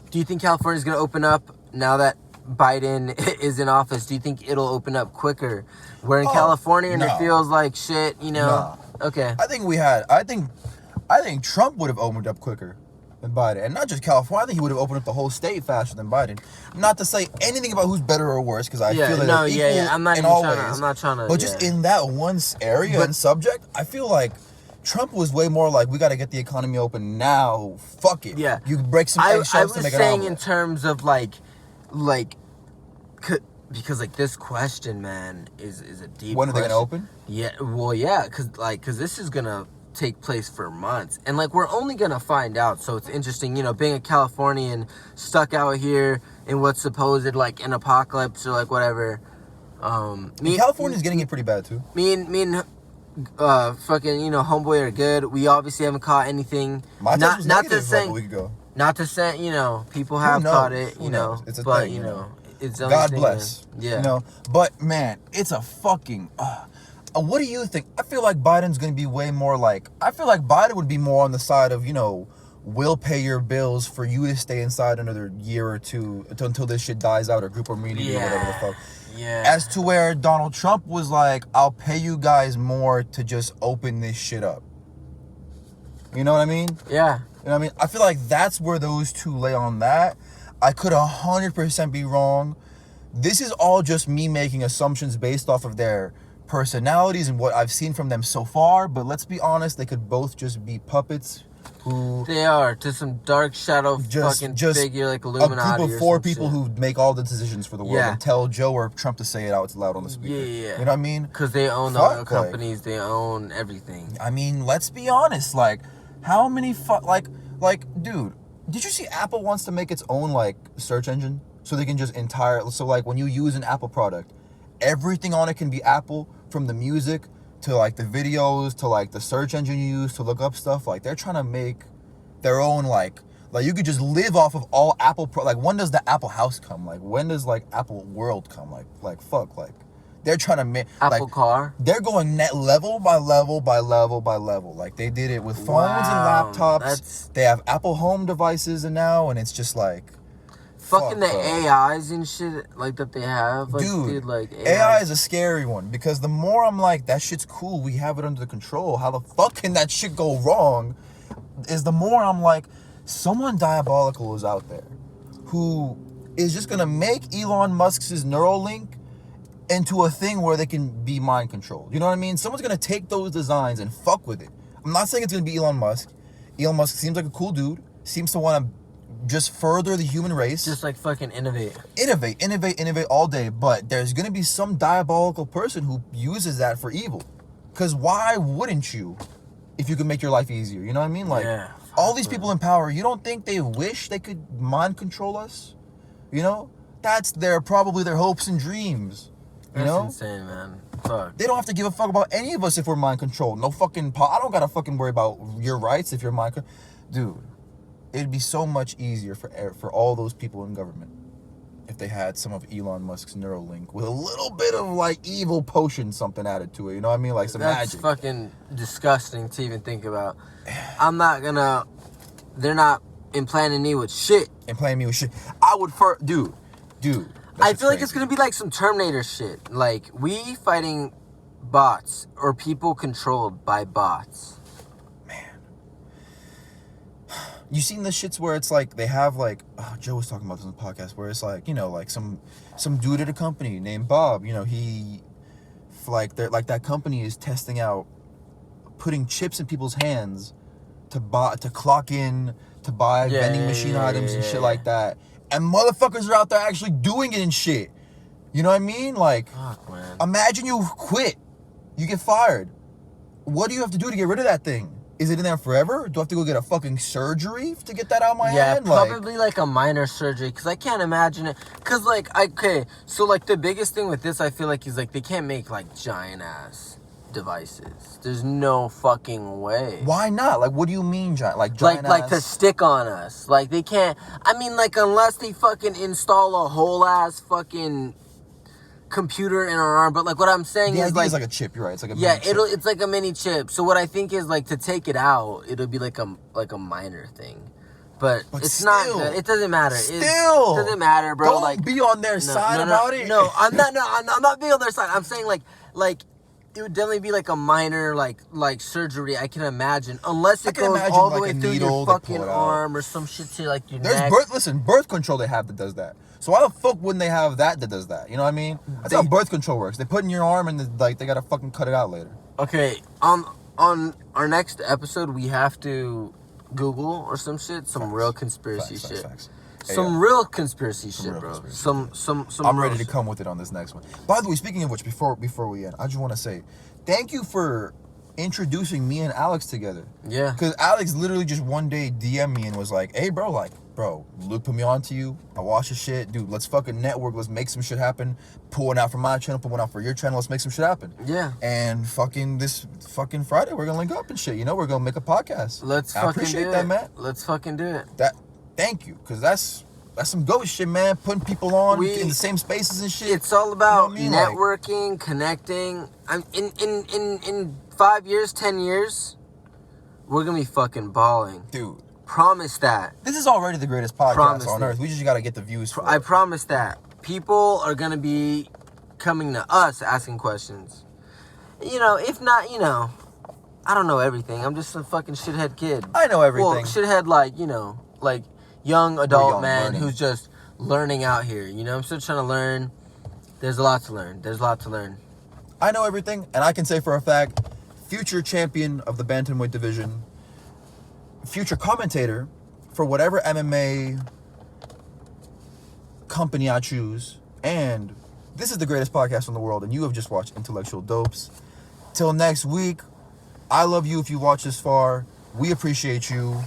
B: Do you think California is gonna open up now that Biden is in office? Do you think it'll open up quicker? We're in California and it feels like shit, you know?
A: No.
B: Okay.
A: I think Trump would have opened up quicker than Biden. And not just California, I think he would have opened up the whole state faster than Biden. Not to say anything about who's better or worse, because I feel that they're equal
B: I'm not
A: in
B: even
A: all
B: trying to,
A: ways.
B: I'm not trying to,
A: But just in that one area and subject, I feel like Trump was way more like, we got to get the economy open now. Fuck it.
B: Yeah.
A: You break some eggshells to make it
B: I was saying
A: omelet.
B: in terms of because like this question, man, is a deep
A: When are they
B: question.
A: going to open?
B: Yeah, well, yeah, because this is going to take place for months. And, like, we're only going to find out. So it's interesting, you know, being a Californian stuck out here in what's supposed, like, an apocalypse or, like, whatever.
A: California's getting it pretty bad, too.
B: Me and fucking, you know, homeboy are good. We obviously haven't caught anything.
A: My test was negative like a week ago.
B: Not to say, you know, people have caught it, you know.
A: It's a
B: but,
A: thing,
B: you know. It's
A: God bless.
B: Yeah.
A: You know, but man, it's a fucking. What do you think? I feel like Biden's gonna be way more like. I feel like Biden would be more on the side of, you know, we'll pay your bills for you to stay inside another year or two until this shit dies out or group immunity or whatever the fuck.
B: Yeah.
A: As to where Donald Trump was like, I'll pay you guys more to just open this shit up. You know what I mean?
B: Yeah.
A: You know what I mean? I feel like that's where those two lay on that. I could 100% be wrong. This is all just me making assumptions based off of their personalities and what I've seen from them so far. But let's be honest, they could both just be puppets who...
B: They are. To some dark shadow fucking figure like Illuminati.
A: A group of 4 people who make all the decisions for the world and tell Joe or Trump to say it out loud on the speaker.
B: Yeah.
A: You know what I mean?
B: Because they own the oil companies. They own everything.
A: I mean, let's be honest. Like, how many... dude... Did you see Apple wants to make its own, like, search engine? So they can just So, like, when you use an Apple product, everything on it can be Apple, from the music to, like, the videos to, like, the search engine you use to look up stuff. Like, they're trying to make their own, like, you could just live off of all Apple... Like, when does the Apple house come? Like, when does, like, Apple World come? Like, fuck, like... They're trying to make...
B: Apple Car?
A: They're going net level by level by level by level. Like, they did it with phones and laptops. They have Apple Home devices and now, and it's just like...
B: Fucking the AIs and shit, like, that they have. Like, dude, like,
A: AI is a scary one. Because the more I'm like, that shit's cool, we have it under control. How the fuck can that shit go wrong? Is the more I'm like, someone diabolical is out there who is just going to make Elon Musk's Neuralink into a thing where they can be mind controlled. You know what I mean? Someone's going to take those designs and fuck with it. I'm not saying it's going to be Elon Musk. Elon Musk seems like a cool dude. Seems to want to just further the human race.
B: Just like fucking innovate
A: all day. But there's going to be some diabolical person who uses that for evil. Because why wouldn't you if you could make your life easier? You know what I mean? Like, all these people in power, you don't think they wish they could mind control us? You know? That's probably their hopes and dreams. You know?
B: That's insane, man. Fuck.
A: They don't have to give a fuck about any of us if we're mind controlled. No fucking... I don't gotta fucking worry about your rights if you're mind controlled. Dude, it'd be so much easier for all those people in government if they had some of Elon Musk's Neuralink with a little bit of, like, evil potion something added to it. You know what I mean? Like some magic.
B: That's fucking disgusting to even think about. I'm not gonna... They're not implanting me with shit.
A: Implanting me with shit. I would... Dude.
B: I feel like it's gonna be like some Terminator shit. Like, we fighting bots or people controlled by bots.
A: Man. You seen the shits where it's like they have like Joe was talking about this on the podcast where it's like, you know, like some dude at a company named Bob, you know, he like that company is testing out putting chips in people's hands to clock in, to buy vending machine items and shit like that. And motherfuckers are out there actually doing it and shit. You know what I mean? Like,
B: fuck, man.
A: Imagine you quit. You get fired. What do you have to do to get rid of that thing? Is it in there forever? Do I have to go get a fucking surgery to get that out of my hand?
B: Yeah, probably like a minor surgery, because I can't imagine it. Because, like, so, like, the biggest thing with this, I feel like, is, like, they can't make, like, giant-ass devices. There's no fucking way.
A: Why not? Like, what do you mean giant? Like, giant ass?
B: Like, to stick on us. Like, they can't... I mean, like, unless they fucking install a whole-ass fucking computer in our arm. But, like, what I'm saying is, like...
A: it's like a chip, you're right. It's like a
B: mini
A: chip.
B: It's like a mini chip. So, what I think is, like, to take it out, it'll be, like a minor thing. But it's
A: still,
B: not good. It doesn't matter.
A: Still.
B: It doesn't matter, bro.
A: Don't
B: like,
A: be on their side about it.
B: No, I'm not being on their side. I'm saying, like... It would definitely be like a minor like surgery, I can imagine, unless it goes all the way through your fucking arm or some shit to like your neck.
A: Birth control they have that does that. So why the fuck wouldn't they have that does that? You know what I mean? That's how birth control works. They put it in your arm and they gotta fucking cut it out later.
B: Okay, on our next episode we have to Google or some shit, some real conspiracy shit.
A: Facts.
B: Some real conspiracy shit, bro. Some
A: I'm ready to come with it on this next one. By the way, speaking of which, before we end, I just want to say thank you for introducing me and Alex together.
B: Yeah.
A: Because Alex literally just one day DM'd me and was like, hey, bro, Luke put me on to you. I watch your shit. Dude, let's fucking network. Let's make some shit happen. Pull one out for my channel, pull one out for your channel. Let's make some shit happen.
B: Yeah.
A: And this fucking Friday, we're going to link up and shit. You know, we're going to make a podcast.
B: I
A: appreciate that, man.
B: Let's fucking do it.
A: Thank you, because that's some ghost shit, man. Putting people on in the same spaces and shit.
B: It's all about networking,
A: like,
B: connecting. In 5 years, 10 years, we're gonna be fucking balling,
A: dude.
B: Promise that.
A: This is already the greatest podcast on earth. We just gotta get the views.
B: I promise that people are gonna be coming to us asking questions. You know, if not, you know, I don't know everything. I'm just a fucking shithead kid.
A: I know everything.
B: Well, shithead, like, you know, like young adult man who's just learning out here. You know, I'm still trying to learn. There's a lot to learn.
A: I know everything, and I can say for a fact, future champion of the bantamweight division, future commentator for whatever MMA company I choose, and this is the greatest podcast in the world, and you have just watched Intellectual Dopes. Till next week, I love you if you watch this far. We appreciate you.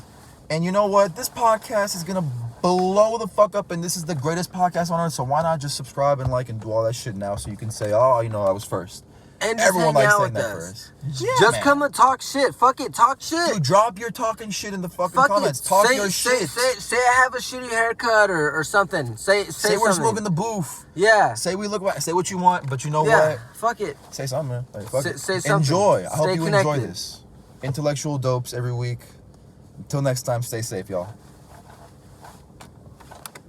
A: And you know what? This podcast is going to blow the fuck up, and this is the greatest podcast on earth, so why not just subscribe and like and do all that shit now so you can say, oh, you know, I was first.
B: And just everyone likes saying that first. Yeah, just come and talk shit. Fuck it, talk shit.
A: Dude, drop your talking shit in the fucking comments. Talk your shit.
B: Say I have a shitty haircut or something. Say
A: we're smoking the booth.
B: Yeah.
A: Say we look like. Say what you want, but you know what?
B: Fuck it.
A: Say something, man. Like, fuck it.
B: Say something.
A: Enjoy. I hope you enjoy this. Intellectual Dopes every week. Until next time, stay safe, y'all.